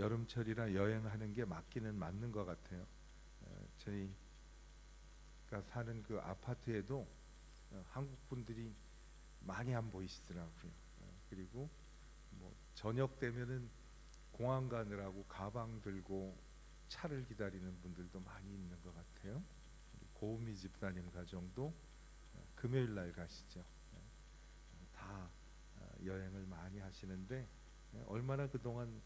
여름철이라 여행하는 게 맞기는 맞는 것 같아요. 저희가 사는 그 아파트에도 한국 분들이 많이 안 보이시더라고요. 그리고 뭐 저녁 되면은 공항 가느라고 가방 들고 차를 기다리는 분들도 많이 있는 것 같아요. 우리 고은미 집사님 가정도 금요일 날 가시죠. 다 여행을 많이 하시는데 얼마나 그동안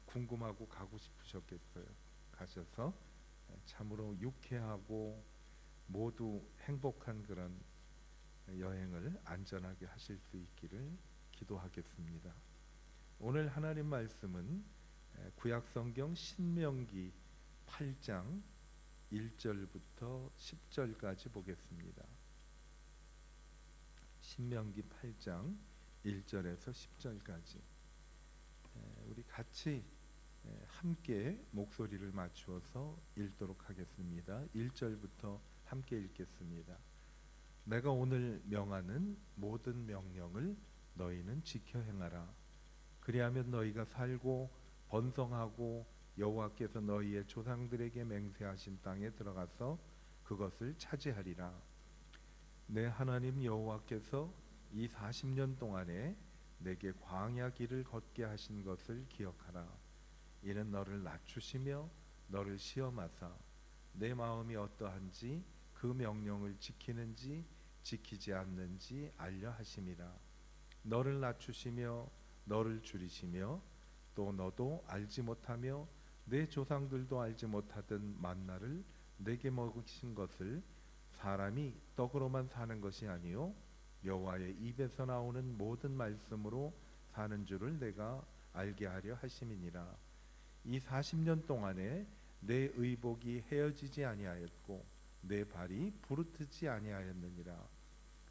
궁금하고 가고 싶으셨겠어요. 가셔서 참으로 유쾌하고 모두 행복한 그런 여행을 안전하게 하실 수 있기를 기도하겠습니다. 오늘 하나님 말씀은 구약성경 신명기 8장 1절부터 10절까지 보겠습니다. 신명기 8장 1절에서 10절까지 우리 같이 함께 목소리를 맞추어서 읽도록 하겠습니다. 1절부터 함께 읽겠습니다. 내가 오늘 명하는 모든 명령을 너희는 지켜 행하라. 그리하면 너희가 살고 번성하고 여호와께서 너희의 조상들에게 맹세하신 땅에 들어가서 그것을 차지하리라. 내 하나님 여호와께서 이 40년 동안에 내게 광야 길을 걷게 하신 것을 기억하라. 이는 너를 낮추시며 너를 시험하사 내 마음이 어떠한지 그 명령을 지키는지 지키지 않는지 알려 하심이라. 너를 낮추시며 너를 줄이시며 또 너도 알지 못하며 내 조상들도 알지 못하던 만나를 내게 먹으신 것을 사람이 떡으로만 사는 것이 아니요 여호와의 입에서 나오는 모든 말씀으로 사는 줄을 내가 알게 하려 하심이니라. 이 40년 동안에 내 의복이 헤어지지 아니하였고 내 발이 부르트지 아니하였느니라.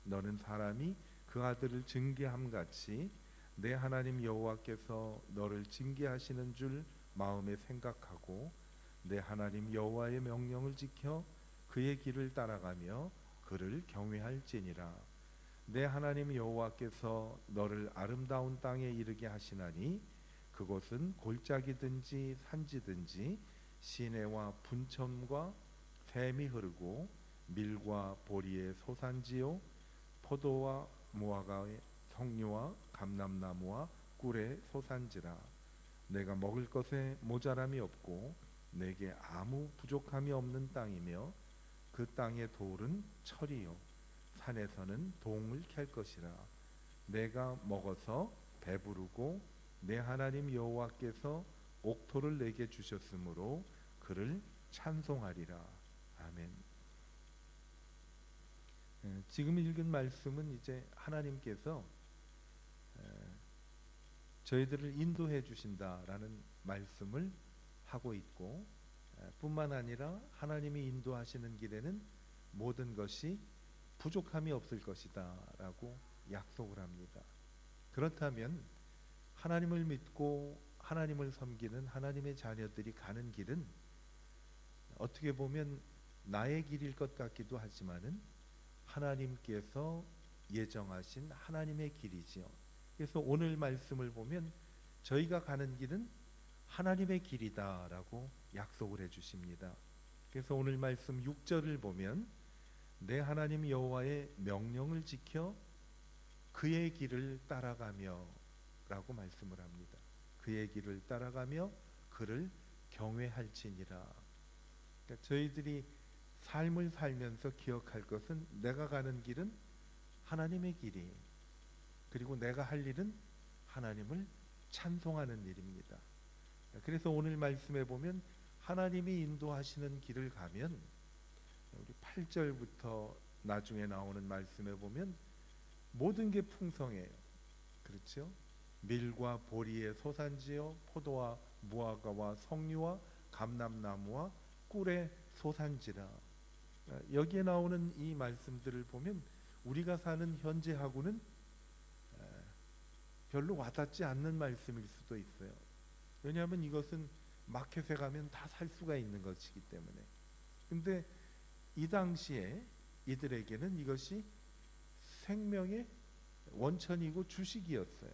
너는 사람이 그 아들을 징계함 같이 내 하나님 여호와께서 너를 징계하시는 줄 마음에 생각하고 내 하나님 여호와의 명령을 지켜 그의 길을 따라가며 그를 경외할지니라. 내 하나님 여호와께서 너를 아름다운 땅에 이르게 하시나니 그곳은 골짜기든지 산지든지 시내와 분천과 샘이 흐르고 밀과 보리의 소산지요 포도와 무화과의 석류와 감람나무와 꿀의 소산지라. 내가 먹을 것에 모자람이 없고 내게 아무 부족함이 없는 땅이며 그 땅의 돌은 철이요 산에서는 동을 캘 것이라. 내가 먹어서 배부르고 내 하나님 여호와께서 옥토를 내게 주셨으므로 그를 찬송하리라. 아멘. 지금 읽은 말씀은 이제 하나님께서 저희들을 인도해 주신다라는 말씀을 하고 있고 뿐만 아니라 하나님이 인도하시는 길에는 모든 것이 부족함이 없을 것이다 라고 약속을 합니다. 그렇다면 하나님을 믿고 하나님을 섬기는 하나님의 자녀들이 가는 길은 어떻게 보면 나의 길일 것 같기도 하지만은 하나님께서 예정하신 하나님의 길이지요. 그래서 오늘 말씀을 보면 저희가 가는 길은 하나님의 길이다라고 약속을 해주십니다. 그래서 오늘 말씀 6절을 보면 내 하나님 여호와의 명령을 지켜 그의 길을 따라가며 라고 말씀을 합니다. 그의 길을 따라가며 그를 경외할지니라. 그러니까 저희들이 삶을 살면서 기억할 것은 내가 가는 길은 하나님의 길이, 그리고 내가 할 일은 하나님을 찬송하는 일입니다. 그래서 오늘 말씀에 보면 하나님이 인도하시는 길을 가면 우리 8절부터 나중에 나오는 말씀에 보면 모든 게 풍성해요. 그렇죠? 밀과 보리의 소산지요 포도와 무화과와 석류와 감람나무와 꿀의 소산지라. 여기에 나오는 이 말씀들을 보면 우리가 사는 현재하고는 별로 와닿지 않는 말씀일 수도 있어요. 왜냐하면 이것은 마켓에 가면 다 살 수가 있는 것이기 때문에. 근데 이 당시에 이들에게는 이것이 생명의 원천이고 주식이었어요.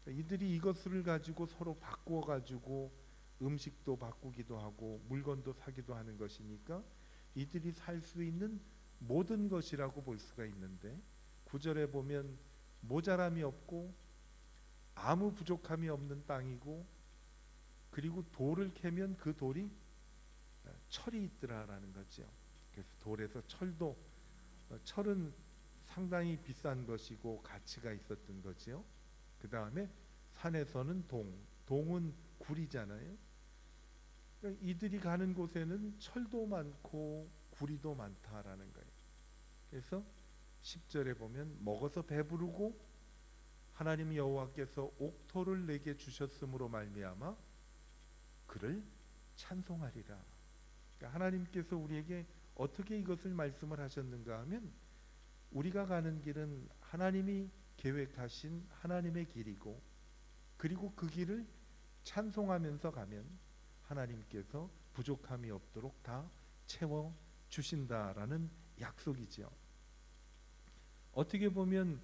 이들이 이것을 가지고 서로 바꾸어 가지고 음식도 바꾸기도 하고 물건도 사기도 하는 것이니까 이들이 살 수 있는 모든 것이라고 볼 수가 있는데, 9절에 보면 모자람이 없고 아무 부족함이 없는 땅이고, 그리고 돌을 캐면 그 돌이 철이 있더라라는 거죠. 그래서 돌에서 철은 상당히 비싼 것이고 가치가 있었던 거지요. 그 다음에 산에서는 동은 구리잖아요. 그러니까 이들이 가는 곳에는 철도 많고 구리도 많다라는 거예요. 그래서 10절에 보면 먹어서 배부르고 하나님 여호와께서 옥토를 내게 주셨으므로 말미암아 그를 찬송하리라. 그러니까 하나님께서 우리에게 어떻게 이것을 말씀을 하셨는가 하면, 우리가 가는 길은 하나님이 계획하신 하나님의 길이고, 그리고 그 길을 찬송하면서 가면 하나님께서 부족함이 없도록 다 채워 주신다라는 약속이죠. 어떻게 보면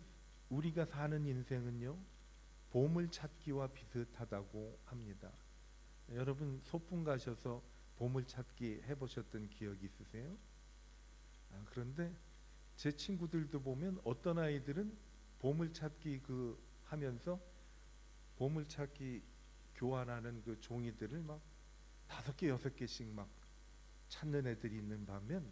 우리가 사는 인생은요, 보물 찾기와 비슷하다고 합니다. 여러분 소풍 가셔서 보물 찾기 해보셨던 기억이 있으세요? 그런데 제 친구들도 보면 어떤 아이들은 보물 찾기 하면서 보물 찾기 교환하는 그 종이들을 막 5개 6개씩 막 찾는 애들이 있는 반면,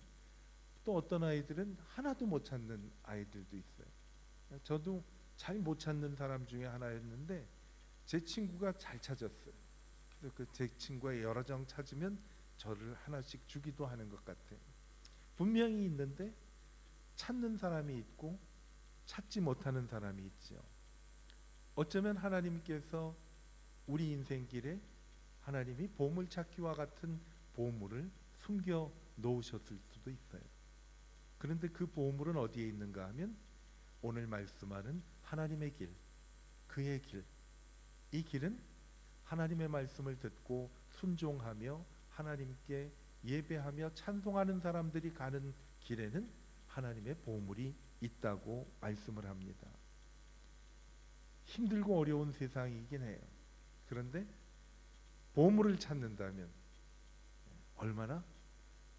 또 어떤 아이들은 하나도 못 찾는 아이들도 있어요. 저도 잘 못 찾는 사람 중에 하나였는데 제 친구가 잘 찾았어요. 제 친구가 여러 장 찾으면 저를 하나씩 주기도 하는 것 같아요. 분명히 있는데 찾는 사람이 있고 찾지 못하는 사람이 있죠. 어쩌면 하나님께서 우리 인생길에 하나님이 보물찾기와 같은 보물을 숨겨 놓으셨을 수도 있어요. 그런데 그 보물은 어디에 있는가 하면, 오늘 말씀하는 하나님의 길, 그의 길, 이 길은 하나님의 말씀을 듣고 순종하며 하나님께 예배하며 찬송하는 사람들이 가는 길에는 하나님의 보물이 있다고 말씀을 합니다. 힘들고 어려운 세상이긴 해요. 그런데 보물을 찾는다면 얼마나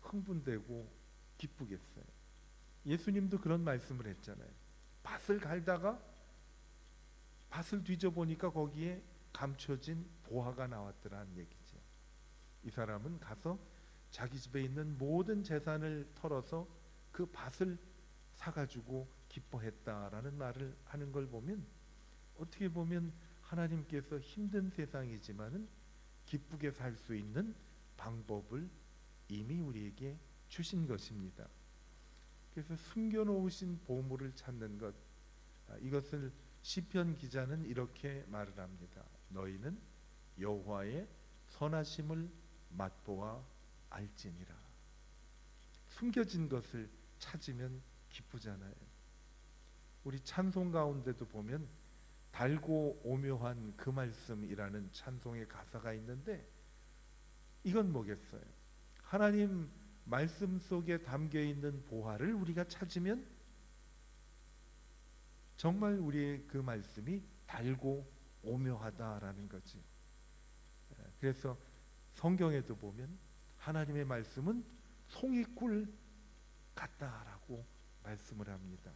흥분되고 기쁘겠어요. 예수님도 그런 말씀을 했잖아요. 밭을 갈다가 밭을 뒤져보니까 거기에 감춰진 보화가 나왔더라는 얘기죠. 이 사람은 가서 자기 집에 있는 모든 재산을 털어서 그 밭을 사가지고 기뻐했다라는 말을 하는 걸 보면, 어떻게 보면 하나님께서 힘든 세상이지만은 기쁘게 살 수 있는 방법을 이미 우리에게 주신 것입니다. 그래서 숨겨놓으신 보물을 찾는 것, 이것을 시편 기자는 이렇게 말을 합니다. 너희는 여호와의 선하심을 맛보아 알지니라. 숨겨진 것을 찾으면 기쁘잖아요. 우리 찬송 가운데도 보면 달고 오묘한 그 말씀이라는 찬송의 가사가 있는데, 이건 뭐겠어요? 하나님 말씀 속에 담겨 있는 보화를 우리가 찾으면 정말 우리의 그 말씀이 달고 오묘하다라는 거지. 그래서 성경에도 보면 하나님의 말씀은 송이꿀 같다라고 말씀을 합니다.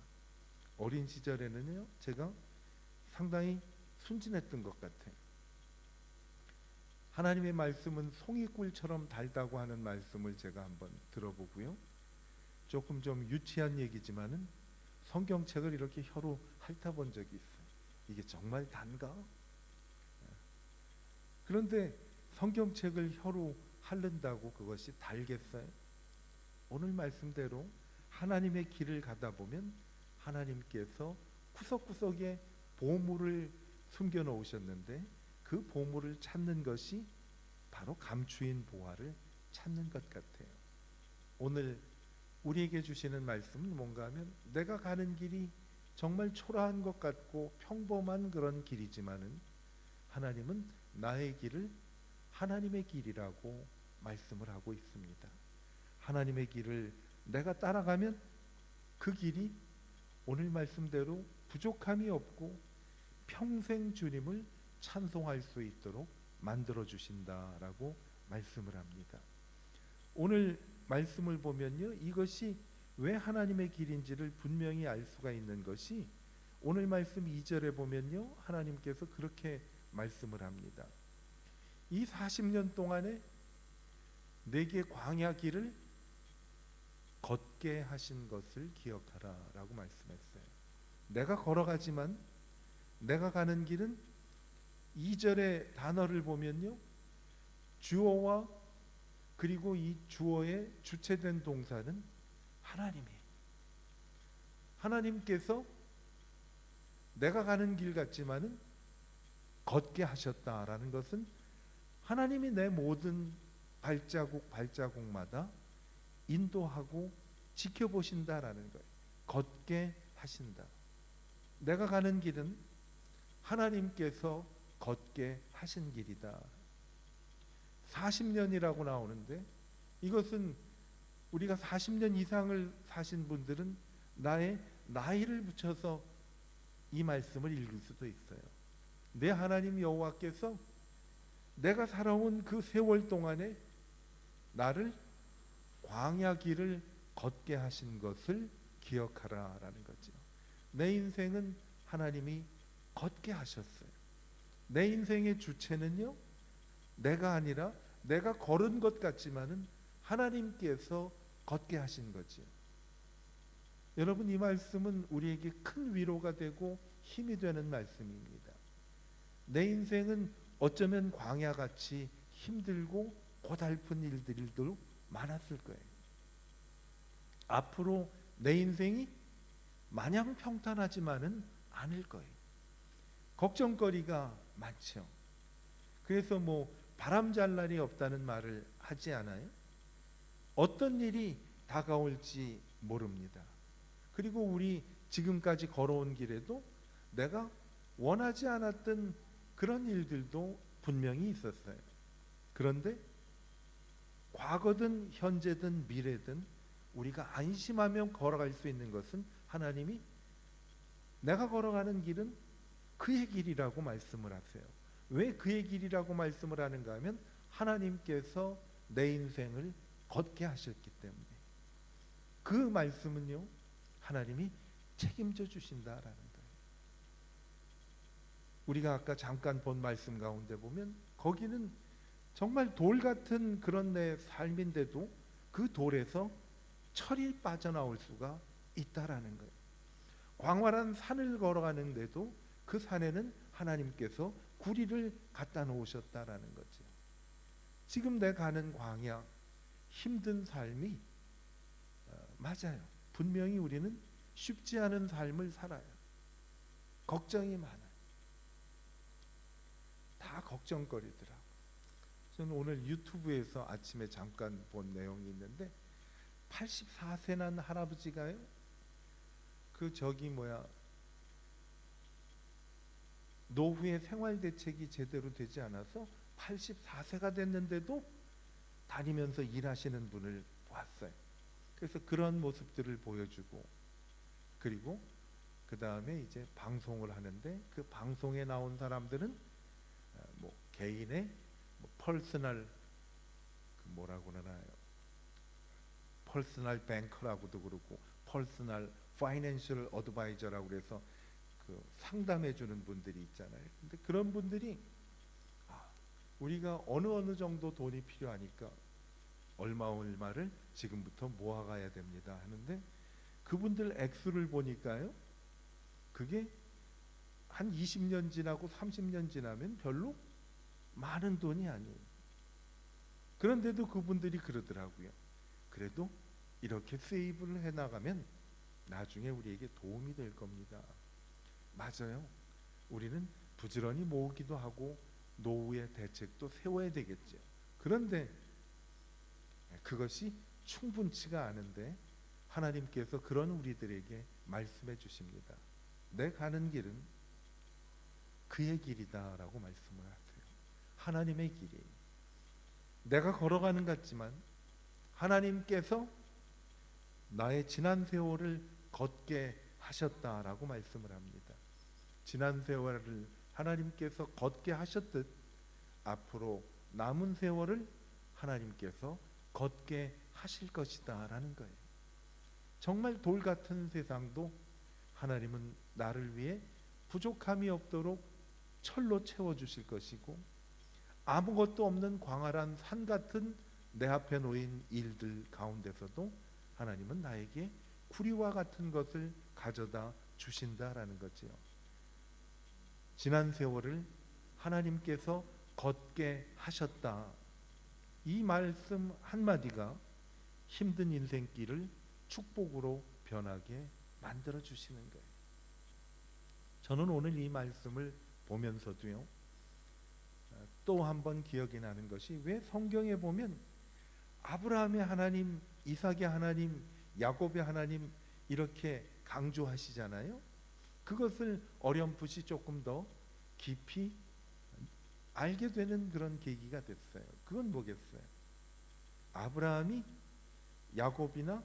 어린 시절에는요, 제가 상당히 순진했던 것 같아요. 하나님의 말씀은 송이꿀처럼 달다고 하는 말씀을 제가 한번 들어보고요, 조금 좀 유치한 얘기지만은 성경책을 이렇게 혀로 핥아본 적이 있어요. 이게 정말 단가? 그런데 성경책을 혀로 핥는다고 그것이 달겠어요? 오늘 말씀대로 하나님의 길을 가다 보면 하나님께서 구석구석에 보물을 숨겨 놓으셨는데, 그 보물을 찾는 것이 바로 감추인 보화를 찾는 것 같아요. 오늘 우리에게 주시는 말씀은 뭔가 하면, 내가 가는 길이 정말 초라한 것 같고 평범한 그런 길이지만은 하나님은 나의 길을 하나님의 길이라고 말씀을 하고 있습니다. 하나님의 길을 내가 따라가면 그 길이 오늘 말씀대로 부족함이 없고 평생 주님을 찬송할 수 있도록 만들어 주신다라고 말씀을 합니다. 오늘 말씀을 보면요, 이것이 왜 하나님의 길인지를 분명히 알 수가 있는 것이 오늘 말씀 2절에 보면요, 하나님께서 그렇게 말씀을 합니다. 이 40년 동안에 내게 광야 길을 걷게 하신 것을 기억하라 라고 말씀했어요. 내가 걸어가지만 내가 가는 길은 2절의 단어를 보면요, 주어와 그리고 이 주어의 주체된 동사는 하나님께서 내가 가는 길 같지만은 걷게 하셨다라는 것은 하나님이 내 모든 발자국마다 인도하고 지켜보신다라는 거예요. 걷게 하신다. 내가 가는 길은 하나님께서 걷게 하신 길이다. 40년이라고 나오는데 이것은 우리가 40년 이상을 사신 분들은 나의 나이를 붙여서 이 말씀을 읽을 수도 있어요. 내 하나님 여호와께서 내가 살아온 그 세월 동안에 나를 광야 길을 걷게 하신 것을 기억하라라는 거죠. 내 인생은 하나님이 걷게 하셨어요. 내 인생의 주체는요, 내가 아니라 내가 걸은 것 같지만은 하나님께서 걷게 하신 거지요. 여러분, 이 말씀은 우리에게 큰 위로가 되고 힘이 되는 말씀입니다. 내 인생은 어쩌면 광야같이 힘들고 고달픈 일들도 많았을 거예요. 앞으로 내 인생이 마냥 평탄하지만은 않을 거예요. 걱정거리가 많죠. 그래서 바람잘 날이 없다는 말을 하지 않아요? 어떤 일이 다가올지 모릅니다. 그리고 우리 지금까지 걸어온 길에도 내가 원하지 않았던 그런 일들도 분명히 있었어요. 그런데 과거든 현재든 미래든 우리가 안심하며 걸어갈 수 있는 것은 하나님이 내가 걸어가는 길은 그의 길이라고 말씀을 하세요. 왜 그의 길이라고 말씀을 하는가 하면 하나님께서 내 인생을 걷게 하셨기 때문에. 그 말씀은요, 하나님이 책임져 주신다라는 거예요. 우리가 아까 잠깐 본 말씀 가운데 보면 거기는 정말 돌 같은 그런 내 삶인데도 그 돌에서 철이 빠져나올 수가 있다라는 거예요. 광활한 산을 걸어가는데도 그 산에는 하나님께서 구리를 갖다 놓으셨다라는 거죠. 지금 내 가는 광야, 힘든 삶이 맞아요. 분명히 우리는 쉽지 않은 삶을 살아요. 걱정이 많아요. 다 걱정거리더라고요. 저는 오늘 유튜브에서 아침에 잠깐 본 내용이 있는데 84세 난 할아버지가요, 노후의 생활대책이 제대로 되지 않아서 84세가 됐는데도 다니면서 일하시는 분을 봤어요. 그래서 그런 모습들을 보여주고, 그리고 그 다음에 이제 방송을 하는데 그 방송에 나온 사람들은 개인의 퍼스널 뭐라고 하나요? 퍼스널 뱅커라고도 그러고 퍼스널 파이낸셜 어드바이저라고 그래서 상담해 주는 분들이 있잖아요. 근데 그런 분들이 우리가 어느 정도 돈이 필요하니까 얼마를 지금부터 모아가야 됩니다 하는데, 그분들 액수를 보니까요, 그게 한 20년 지나고 30년 지나면 별로 많은 돈이 아니에요. 그런데도 그분들이 그러더라고요. 그래도 이렇게 세이브를 해나가면 나중에 우리에게 도움이 될 겁니다. 맞아요. 우리는 부지런히 모으기도 하고 노후의 대책도 세워야 되겠죠. 그런데 그것이 충분치가 않은데 하나님께서 그런 우리들에게 말씀해 주십니다. 내 가는 길은 그의 길이다라고 말씀을 하세요. 하나님의 길이. 내가 걸어가는 것 같지만 하나님께서 나의 지난 세월을 걷게 하셨다라고 말씀을 합니다. 지난 세월을 하나님께서 걷게 하셨듯 앞으로 남은 세월을 하나님께서 걷게 하실 것이다 라는 거예요. 정말 돌 같은 세상도 하나님은 나를 위해 부족함이 없도록 철로 채워주실 것이고, 아무것도 없는 광활한 산 같은 내 앞에 놓인 일들 가운데서도 하나님은 나에게 구리와 같은 것을 가져다 주신다라는 거지요. 지난 세월을 하나님께서 걷게 하셨다. 이 말씀 한마디가 힘든 인생길을 축복으로 변하게 만들어 주시는 거예요. 저는 오늘 이 말씀을 보면서도요, 또 한 번 기억이 나는 것이, 왜 성경에 보면 아브라함의 하나님, 이삭의 하나님, 야곱의 하나님 이렇게 강조하시잖아요. 그것을 어렴풋이 조금 더 깊이 알게 되는 그런 계기가 됐어요. 그건 뭐겠어요? 아브라함이 야곱이나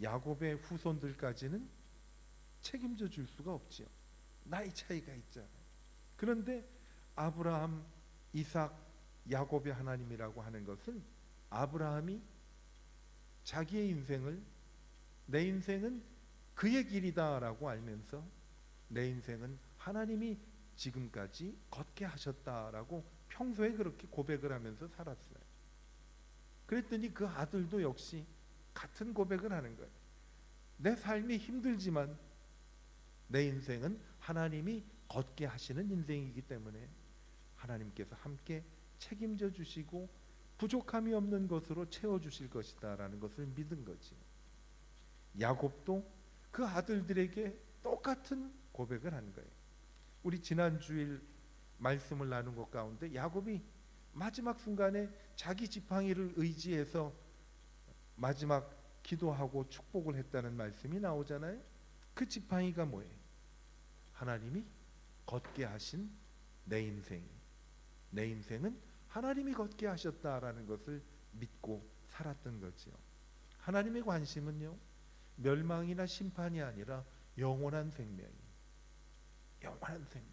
야곱의 후손들까지는 책임져 줄 수가 없지요. 나이 차이가 있잖아요. 그런데 아브라함, 이삭, 야곱의 하나님이라고 하는 것은 아브라함이 자기의 인생을, 내 인생은 그의 길이다라고 알면서 내 인생은 하나님이 지금까지 걷게 하셨다라고 평소에 그렇게 고백을 하면서 살았어요. 그랬더니 그 아들도 역시 같은 고백을 하는 거예요. 내 삶이 힘들지만 내 인생은 하나님이 걷게 하시는 인생이기 때문에 하나님께서 함께 책임져 주시고 부족함이 없는 것으로 채워주실 것이다 라는 것을 믿은 거지. 야곱도 그 아들들에게 똑같은 고백을 한 거예요. 우리 지난 주일 말씀을 나눈 것 가운데 야곱이 마지막 순간에 자기 지팡이를 의지해서 마지막 기도하고 축복을 했다는 말씀이 나오잖아요. 그 지팡이가 뭐예요? 하나님이 걷게 하신 내 인생, 내 인생은 하나님이 걷게 하셨다라는 것을 믿고 살았던 거지요. 하나님의 관심은요, 멸망이나 심판이 아니라 영원한 생명이에요. 영원한 생명.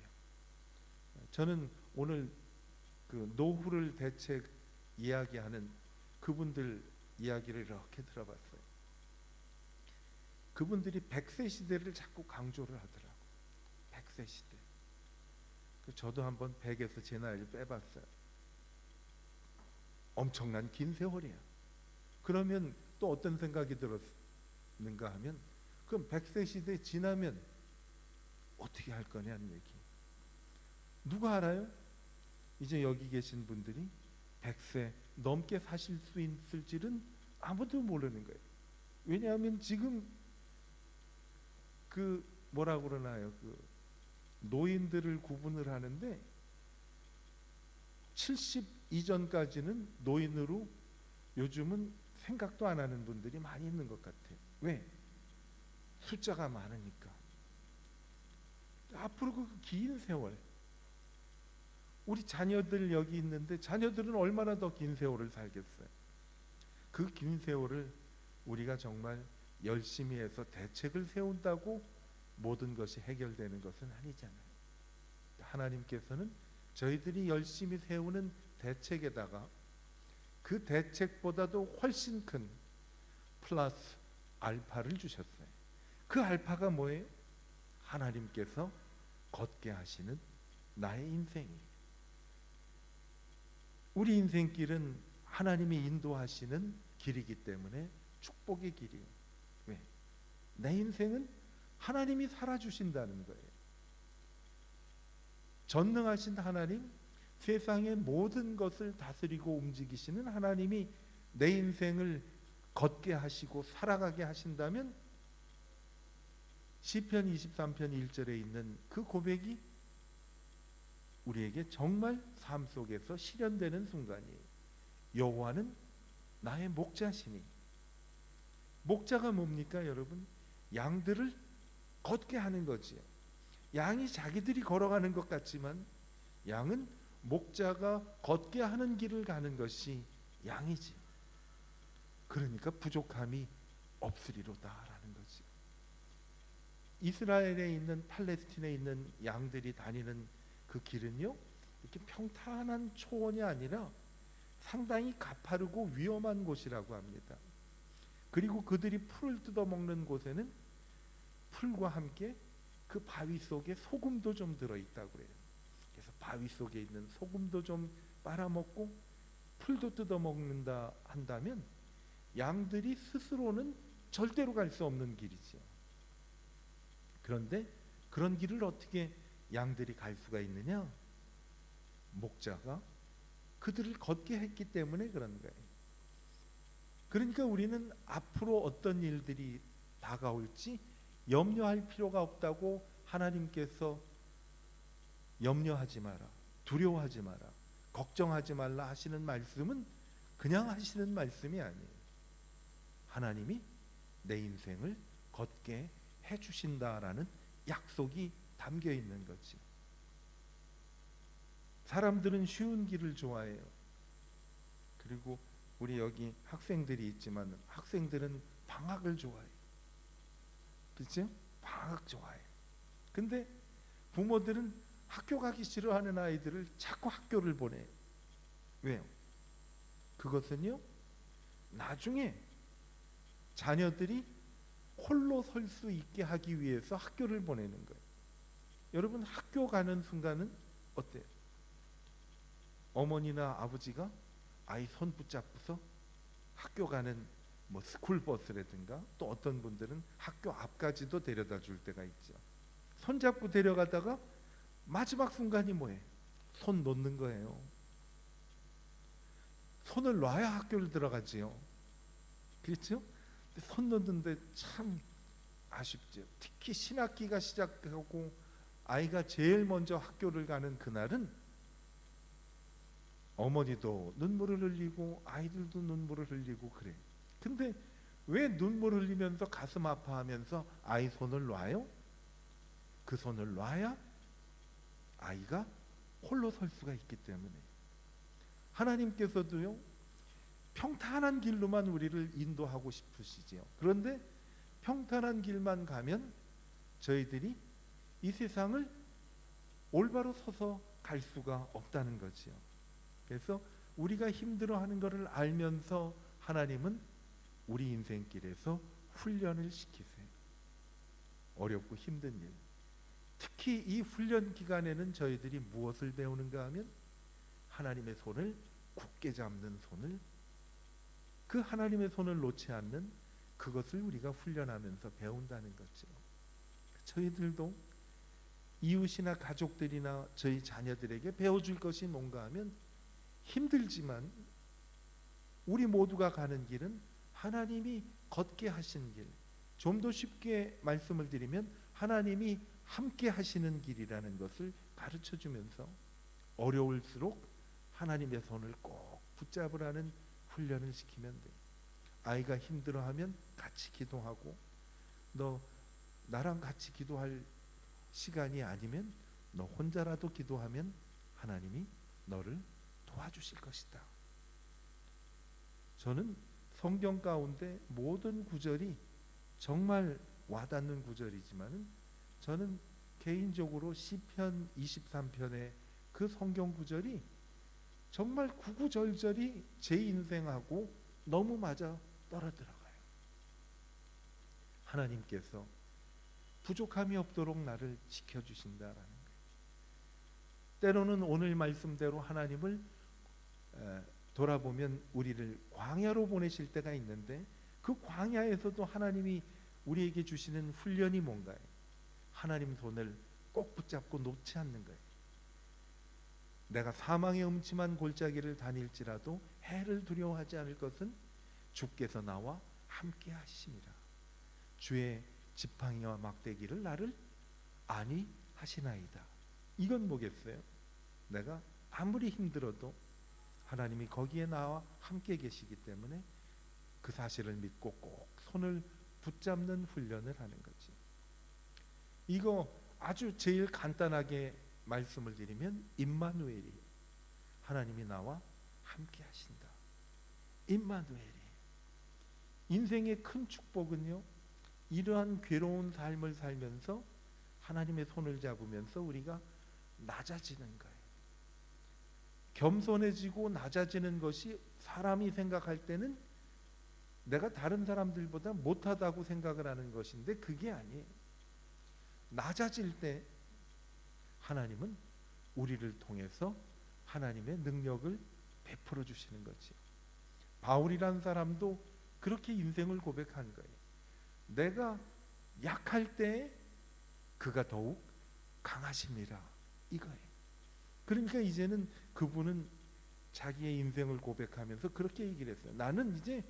저는 오늘 그 노후를 대책 이야기하는 그분들 이야기를 이렇게 들어봤어요. 그분들이 100세 시대를 자꾸 강조를 하더라고요. 100세 시대. 저도 한번 100에서 제 나이를 빼봤어요. 엄청난 긴 세월이야. 그러면 또 어떤 생각이 들었는가 하면, 그럼 100세 시대 지나면 어떻게 할 거냐는 얘기. 누가 알아요? 이제 여기 계신 분들이 100세 넘게 사실 수 있을지는 아무도 모르는 거예요. 왜냐하면 지금 그 뭐라 그러나요? 그 노인들을 구분을 하는데 70 이전까지는 노인으로 요즘은 생각도 안 하는 분들이 많이 있는 것 같아요. 왜? 숫자가 많으니까. 앞으로 그 긴 세월, 우리 자녀들 여기 있는데 자녀들은 얼마나 더 긴 세월을 살겠어요. 그 긴 세월을 우리가 정말 열심히 해서 대책을 세운다고 모든 것이 해결되는 것은 아니잖아요. 하나님께서는 저희들이 열심히 세우는 대책에다가 그 대책보다도 훨씬 큰 플러스 알파를 주셨어요. 그 알파가 뭐예요? 하나님께서 걷게 하시는 나의 인생이에요. 우리 인생길은 하나님이 인도하시는 길이기 때문에 축복의 길이에요. 왜? 내 인생은 하나님이 살아주신다는 거예요. 전능하신 하나님, 세상의 모든 것을 다스리고 움직이시는 하나님이 내 인생을 걷게 하시고 살아가게 하신다면 시편 23편 1절에 있는 그 고백이 우리에게 정말 삶 속에서 실현되는 순간이에요. 여호와는 나의 목자시니. 목자가 뭡니까 여러분? 양들을 걷게 하는 거지요. 양이 자기들이 걸어가는 것 같지만 양은 목자가 걷게 하는 길을 가는 것이 양이지요. 그러니까 부족함이 없으리로다라는 거지. 이스라엘에 있는 팔레스틴에 있는 양들이 다니는 그 길은요, 이렇게 평탄한 초원이 아니라 상당히 가파르고 위험한 곳이라고 합니다. 그리고 그들이 풀을 뜯어먹는 곳에는 풀과 함께 그 바위 속에 소금도 좀 들어있다고 그래요. 그래서 바위 속에 있는 소금도 좀 빨아먹고 풀도 뜯어먹는다 한다면 양들이 스스로는 절대로 갈 수 없는 길이지요. 그런데 그런 길을 어떻게 양들이 갈 수가 있느냐? 목자가 그들을 걷게 했기 때문에 그런 거예요. 그러니까 우리는 앞으로 어떤 일들이 다가올지 염려할 필요가 없다고 하나님께서 염려하지 마라, 두려워하지 마라, 걱정하지 말라 하시는 말씀은 그냥 하시는 말씀이 아니에요. 하나님이 내 인생을 걷게 해주신다라는 약속이 담겨 있는 거지. 사람들은 쉬운 길을 좋아해요. 그리고 우리 여기 학생들이 있지만 학생들은 방학을 좋아해요. 그렇죠? 방학 좋아해요. 근데 부모들은 학교 가기 싫어하는 아이들을 자꾸 학교를 보내요. 왜요? 그것은요, 나중에 자녀들이 홀로 설 수 있게 하기 위해서 학교를 보내는 거예요. 여러분, 학교 가는 순간은 어때요? 어머니나 아버지가 아이 손 붙잡고서 학교 가는 뭐 스쿨버스라든가 또 어떤 분들은 학교 앞까지도 데려다 줄 때가 있죠. 손잡고 데려가다가 마지막 순간이 뭐예요? 손 놓는 거예요. 손을 놔야 학교를 들어가지요. 그렇죠? 손 놓는데 참 아쉽죠. 특히 신학기가 시작하고 아이가 제일 먼저 학교를 가는 그날은 어머니도 눈물을 흘리고 아이들도 눈물을 흘리고 그래. 근데 왜 눈물 흘리면서 가슴 아파하면서 아이 손을 놔요? 그 손을 놔야 아이가 홀로 설 수가 있기 때문에. 하나님께서도요, 평탄한 길로만 우리를 인도하고 싶으시지요. 그런데 평탄한 길만 가면 저희들이 이 세상을 올바로 서서 갈 수가 없다는 거지요. 그래서 우리가 힘들어하는 것을 알면서 하나님은 우리 인생길에서 훈련을 시키세요. 어렵고 힘든 일. 특히 이 훈련 기간에는 저희들이 무엇을 배우는가 하면 하나님의 손을 굳게 잡는 손을, 그 하나님의 손을 놓지 않는 그것을 우리가 훈련하면서 배운다는 거죠. 저희들도 이웃이나 가족들이나 저희 자녀들에게 배워줄 것이 뭔가 하면 힘들지만 우리 모두가 가는 길은 하나님이 걷게 하신 길. 좀 더 쉽게 말씀을 드리면 하나님이 함께 하시는 길이라는 것을 가르쳐 주면서 어려울수록 하나님의 손을 꼭 붙잡으라는 훈련을 시키면 돼요. 아이가 힘들어하면 같이 기도하고, 너 나랑 같이 기도할 시간이 아니면 너 혼자라도 기도하면 하나님이 너를 도와주실 것이다. 저는 성경 가운데 모든 구절이 정말 와닿는 구절이지만은 저는 개인적으로 시편 23편의 그 성경 구절이 정말 구구절절이 제 인생하고 너무 맞아 떨어들어가요. 하나님께서 부족함이 없도록 나를 지켜주신다라는 거예요. 때로는 오늘 말씀대로 하나님을 돌아보면 우리를 광야로 보내실 때가 있는데 그 광야에서도 하나님이 우리에게 주시는 훈련이 뭔가요? 하나님 손을 꼭 붙잡고 놓지 않는 거예요. 내가 사망의 음침한 골짜기를 다닐지라도 해를 두려워하지 않을 것은 주께서 나와 함께 하심이라. 주의 지팡이와 막대기를 나를 안위 하시나이다. 이건 뭐겠어요? 내가 아무리 힘들어도 하나님이 거기에 나와 함께 계시기 때문에 그 사실을 믿고 꼭 손을 붙잡는 훈련을 하는 거지. 이거 아주 제일 간단하게 말씀을 드리면 임마누엘이, 하나님이 나와 함께 하신다. 임마누엘이. 인생의 큰 축복은요, 이러한 괴로운 삶을 살면서 하나님의 손을 잡으면서 우리가 낮아지는 거예요. 겸손해지고 낮아지는 것이 사람이 생각할 때는 내가 다른 사람들보다 못하다고 생각을 하는 것인데 그게 아니에요. 낮아질 때 하나님은 우리를 통해서 하나님의 능력을 베풀어 주시는 거지. 바울이란 사람도 그렇게 인생을 고백한 거예요. 내가 약할 때 그가 더욱 강하심이라 이거예요. 그러니까 이제는 그분은 자기의 인생을 고백하면서 그렇게 얘기를 했어요. 나는 이제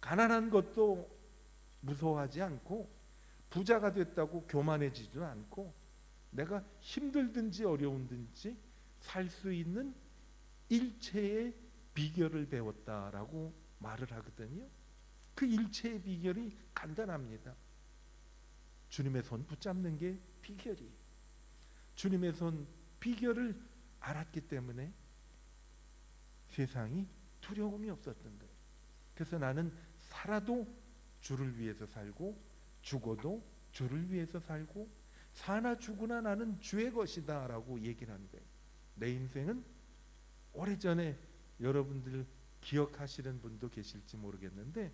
가난한 것도 무서워하지 않고 부자가 됐다고 교만해지지도 않고 내가 힘들든지 어려운든지 살 수 있는 일체의 비결을 배웠다라고 말을 하거든요. 그 일체의 비결이 간단합니다. 주님의 손 붙잡는 게 비결이에요. 주님의 손 비결을 알았기 때문에 세상이 두려움이 없었던 거예요. 그래서 나는 살아도 주를 위해서 살고 죽어도 주를 위해서 살고 사나 죽으나 나는 주의 것이다 라고 얘기를 하는 거예요. 내 인생은 오래전에 여러분들 기억하시는 분도 계실지 모르겠는데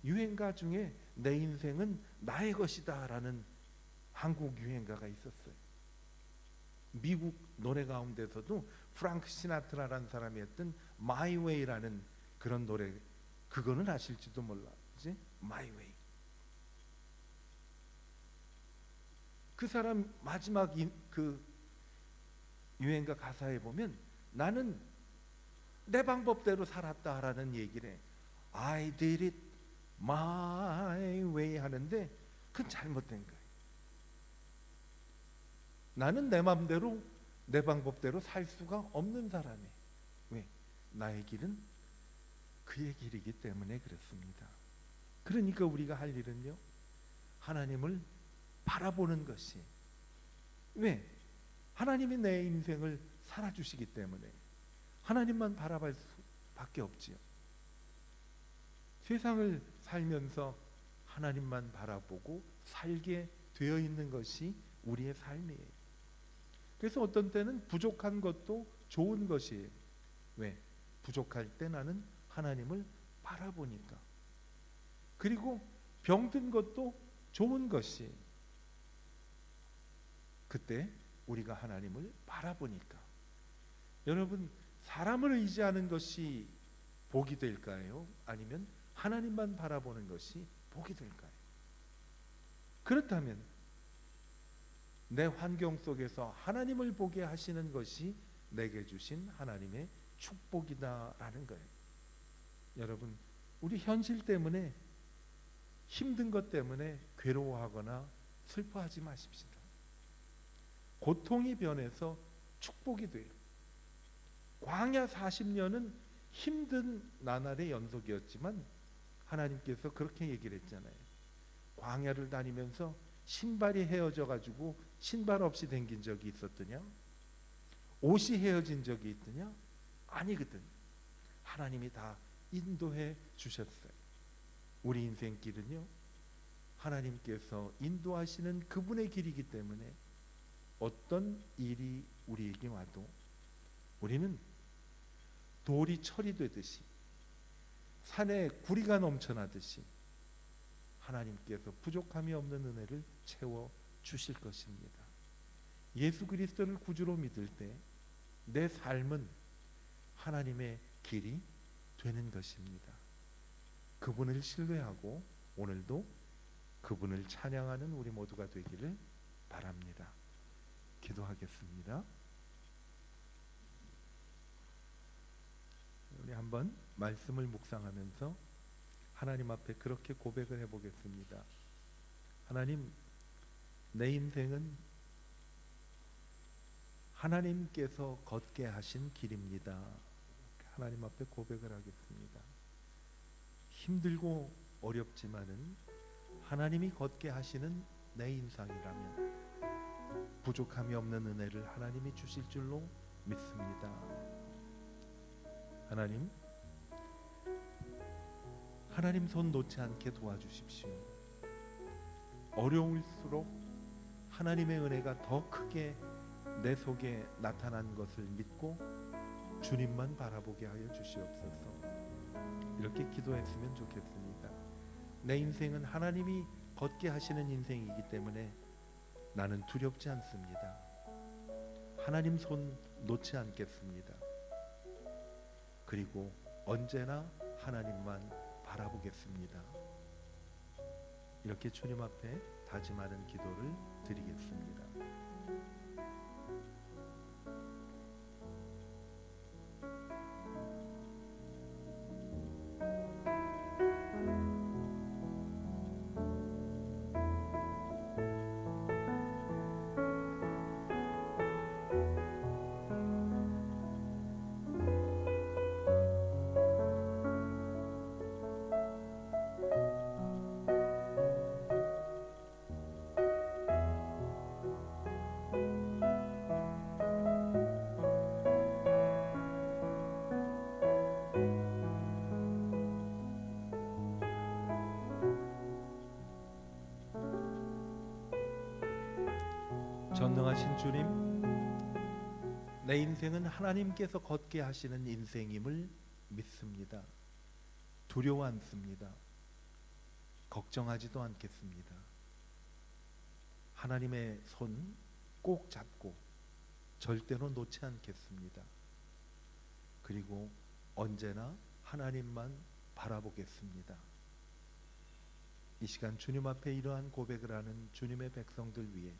유행가 중에 내 인생은 나의 것이다 라는 한국 유행가가 있었어요. 미국 노래 가운데서도 프랑크 시나트라라는 사람이 했던 My Way라는 그런 노래, 그거는 아실지도 몰라. 그치? My Way. 그 사람 마지막 그 유행가 가사에 보면 나는 내 방법대로 살았다라는 얘기를 해. I did it my way 하는데 그건 잘못된 거예요. 나는 내 마음대로 내 방법대로 살 수가 없는 사람이에요. 왜? 나의 길은 그의 길이기 때문에 그렇습니다. 그러니까 우리가 할 일은요, 하나님을 바라보는 것이. 왜? 하나님이 내 인생을 살아주시기 때문에 하나님만 바라볼 수밖에 없지요. 세상을 살면서 하나님만 바라보고 살게 되어 있는 것이 우리의 삶이에요. 그래서 어떤 때는 부족한 것도 좋은 것이에요. 왜? 부족할 때 나는 하나님을 바라보니까. 그리고 병든 것도 좋은 것이 그때 우리가 하나님을 바라보니까. 여러분, 사람을 의지하는 것이 복이 될까요? 아니면 하나님만 바라보는 것이 복이 될까요? 그렇다면 내 환경 속에서 하나님을 보게 하시는 것이 내게 주신 하나님의 축복이다라는 거예요. 여러분, 우리 현실 때문에 힘든 것 때문에 괴로워하거나 슬퍼하지 마십시다. 고통이 변해서 축복이 돼요. 광야 40년은 힘든 나날의 연속이었지만 하나님께서 그렇게 얘기를 했잖아요. 광야를 다니면서 신발이 헤어져 가지고 신발 없이 댕긴 적이 있었더냐? 옷이 헤어진 적이 있더냐? 아니거든. 하나님이 다 인도해 주셨어요. 우리 인생길은요, 하나님께서 인도하시는 그분의 길이기 때문에 어떤 일이 우리에게 와도 우리는 돌이 철이 되듯이 산에 구리가 넘쳐나듯이 하나님께서 부족함이 없는 은혜를 채워 주실 것입니다. 예수 그리스도를 구주로 믿을 때 내 삶은 하나님의 길이 되는 것입니다. 그분을 신뢰하고 오늘도 그분을 찬양하는 우리 모두가 되기를 바랍니다. 기도하겠습니다. 우리 한번 말씀을 묵상하면서 하나님 앞에 그렇게 고백을 해보겠습니다. 하나님, 내 인생은 하나님께서 걷게 하신 길입니다. 하나님 앞에 고백을 하겠습니다. 힘들고 어렵지만은 하나님이 걷게 하시는 내 인생이라면 부족함이 없는 은혜를 하나님이 주실 줄로 믿습니다. 하나님 손 놓지 않게 도와주십시오. 어려울수록 하나님의 은혜가 더 크게 내 속에 나타난 것을 믿고 주님만 바라보게 하여 주시옵소서. 이렇게 기도했으면 좋겠습니다. 내 인생은 하나님이 걷게 하시는 인생이기 때문에 나는 두렵지 않습니다. 하나님 손 놓지 않겠습니다. 그리고 언제나 하나님만 바라보겠습니다. 이렇게 주님 앞에 다짐하는 기도를 드리겠습니다. 전능하신 주님, 내 인생은 하나님께서 걷게 하시는 인생임을 믿습니다. 두려워 않습니다. 걱정하지도 않겠습니다. 하나님의 손 꼭 잡고 절대로 놓지 않겠습니다. 그리고 언제나 하나님만 바라보겠습니다. 이 시간 주님 앞에 이러한 고백을 하는 주님의 백성들 위해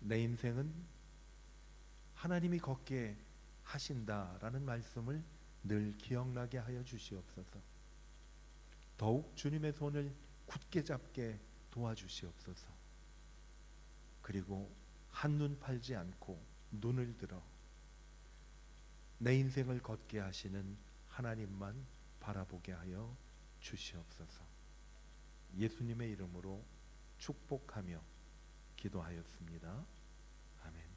내 인생은 하나님이 걷게 하신다라는 말씀을 늘 기억나게 하여 주시옵소서. 더욱 주님의 손을 굳게 잡게 도와주시옵소서. 그리고 한눈 팔지 않고 눈을 들어 내 인생을 걷게 하시는 하나님만 바라보게 하여 주시옵소서. 예수님의 이름으로 축복하며 기도하였습니다. 아멘.